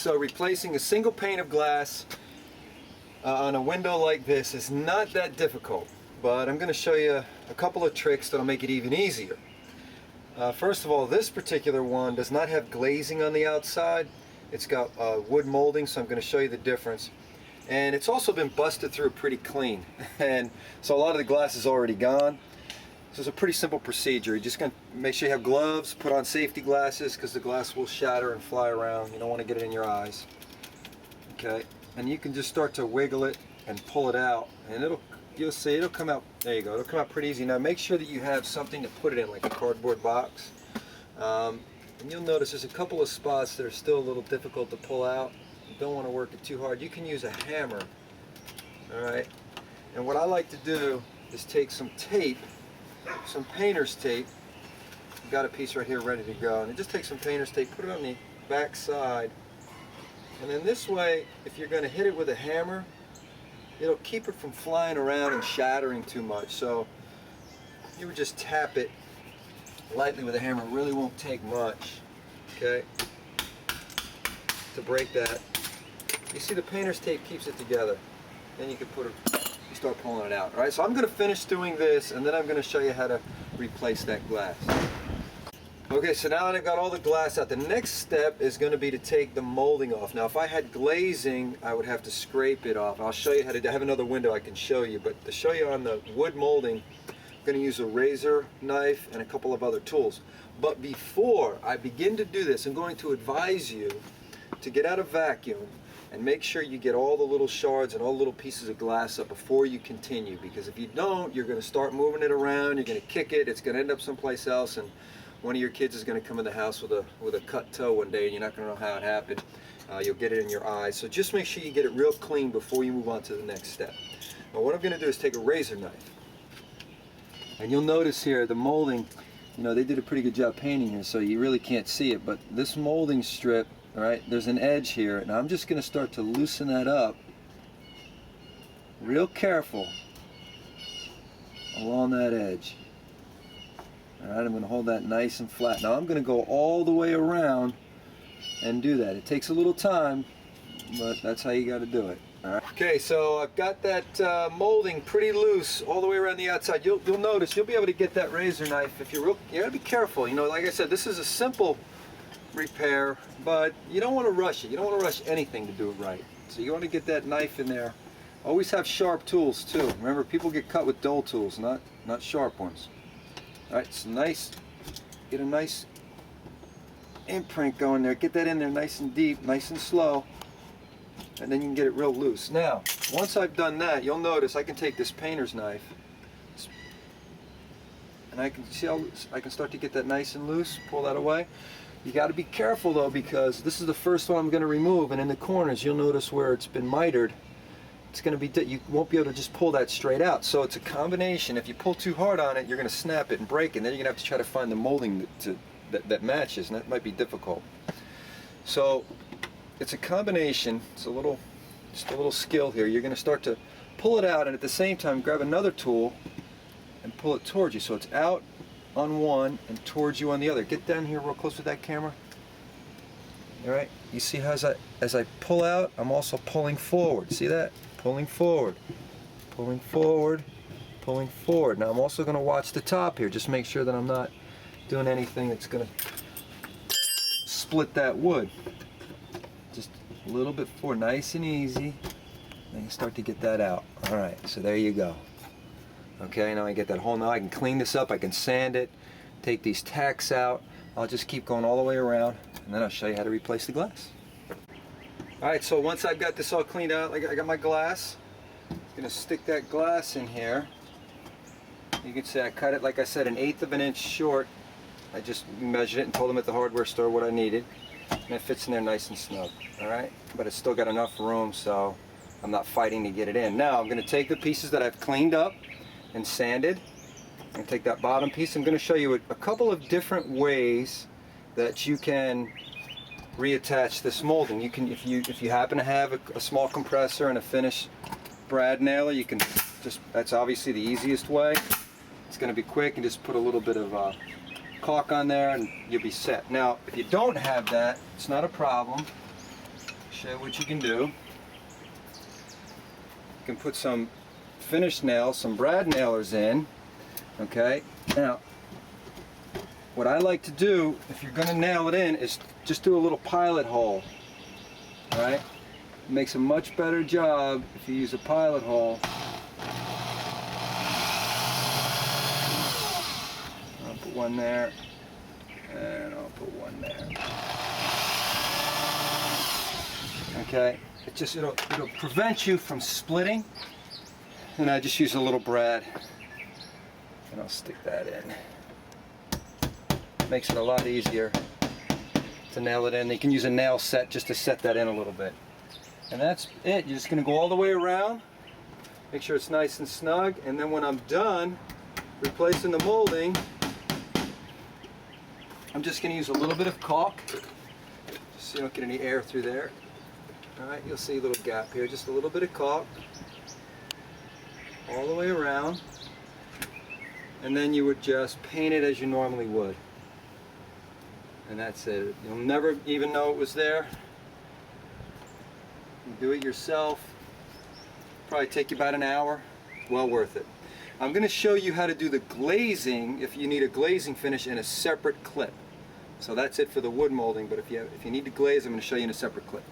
so replacing a single pane of glass on a window like this is not that difficult, but I'm going to show you a couple of tricks that'll make it even easier. First of all, this particular one does not have glazing on the outside. It's got wood molding, so I'm going to show you the difference. And it's also been busted through pretty clean, and so a lot of the glass is already gone. So it's a pretty simple procedure. You're just going to make sure you have gloves, put on safety glasses because the glass will shatter and fly around. You don't want to get it in your eyes. Okay, and you can just start to wiggle it and pull it out, and you'll see it'll come out. There you go. It'll come out pretty easy. Now make sure that you have something to put it in, like a cardboard box. And you'll notice there's a couple of spots that are still a little difficult to pull out. You don't want to work it too hard. You can use a hammer. All right. And what I like to do is take some tape, some painter's tape. I've got a piece right here ready to go. And just take some painter's tape, put it on the back side. And then this way, if you're going to hit it with a hammer, it'll keep it from flying around and shattering too much. So you would just tap it lightly with a hammer. It really won't take much, okay, to break that. You see the painter's tape keeps it together. Then you can you start pulling it out. All right, so I'm going to finish doing this, and then I'm going to show you how to replace that glass. Okay, so now that I've got all the glass out, the next step is going to be to take the molding off. Now, if I had glazing, I would have to scrape it off. I'll show you how to do. I have another window I can show you, but to show you on the wood molding, I'm going to use a razor knife and a couple of other tools. But before I begin to do this, I'm going to advise you to get out a vacuum and make sure you get all the little shards and all the little pieces of glass up before you continue, because if you don't, you're going to start moving it around, you're going to kick it, it's going to end up someplace else, and one of your kids is going to come in the house with a cut toe one day, and you're not going to know how it happened. You'll get it in your eyes. So just make sure you get it real clean before you move on to the next step. Now what I'm going to do is take a razor knife, and you'll notice here the molding, you know, they did a pretty good job painting here, so you really can't see it, but this molding strip, all right, there's an edge here, and I'm just going to start to loosen that up real careful along that edge. All right, I'm going to hold that nice and flat. Now I'm going to go all the way around and do that. It takes a little time, but that's how you got to do it. All right. Okay, so I've got that molding pretty loose all the way around the outside. You'll notice you'll be able to get that razor knife if you're you got to be careful. You know, like I said, this is a simple repair, but you don't want to rush it. You don't want to rush anything to do it right. So you want to get that knife in there. Always have sharp tools too. Remember, people get cut with dull tools, not sharp ones. All right, so nice. Get a nice imprint going there. Get that in there nice and deep, nice and slow, and then you can get it real loose. Now, once I've done that, you'll notice I can take this painter's knife, and I can see how I can start to get that nice and loose. Pull that away. You got to be careful though, because this is the first one I'm going to remove, and in the corners you'll notice where it's been mitered. It's going to be, you won't be able to just pull that straight out. So it's a combination. If you pull too hard on it, you're going to snap it and break it, and then you're going to have to try to find the molding that matches, and that might be difficult. So it's a combination. It's just a little skill here. You're going to start to pull it out, and at the same time grab another tool and pull it towards you. So it's out on one and towards you on the other. Get down here real close with that camera. All right. You see how as I pull out, I'm also pulling forward. See that? Pulling forward, pulling forward, pulling forward. Now I'm also going to watch the top here. Just make sure that I'm not doing anything that's going to split that wood. Just a little bit forward, nice and easy. Then you start to get that out. All right, so there you go. Okay, now I get that hole. Now I can clean this up. I can sand it, take these tacks out. I'll just keep going all the way around, and then I'll show you how to replace the glass. Alright, so once I've got this all cleaned out, like I got my glass, I'm going to stick that glass in here. You can see I cut it, like I said, 1/8 of an inch short. I just measured it and told them at the hardware store what I needed. And it fits in there nice and snug. Alright, but it's still got enough room, so I'm not fighting to get it in. Now I'm going to take the pieces that I've cleaned up and sanded, and take that bottom piece. I'm going to show you a couple of different ways that you can reattach this molding. You can, if you happen to have a small compressor and a finished brad nailer, you can just, that's obviously the easiest way. It's going to be quick, and just put a little bit of caulk on there and you'll be set. Now if you don't have that, it's not a problem. show you what you can do. You can put some finished nails, some brad nailers in. Okay, now what I like to do if you're going to nail it in is just do a little pilot hole. Alright, it makes a much better job if you use a pilot hole. I'll put one there, and I'll put one there. Okay, it'll prevent you from splitting, and I just use a little brad, and I'll stick that in. Makes it a lot easier to nail it in. You can use a nail set just to set that in a little bit. And that's it. You're just going to go all the way around, make sure it's nice and snug, and then when I'm done replacing the molding, I'm just going to use a little bit of caulk, just so you don't get any air through there. Alright, you'll see a little gap here, just a little bit of caulk all the way around, and then you would just paint it as you normally would. And that's it. You'll never even know it was there. You do it yourself. Probably take you about an hour. Well worth it. I'm going to show you how to do the glazing if you need a glazing finish in a separate clip. So that's it for the wood molding, but if you need to glaze, I'm going to show you in a separate clip.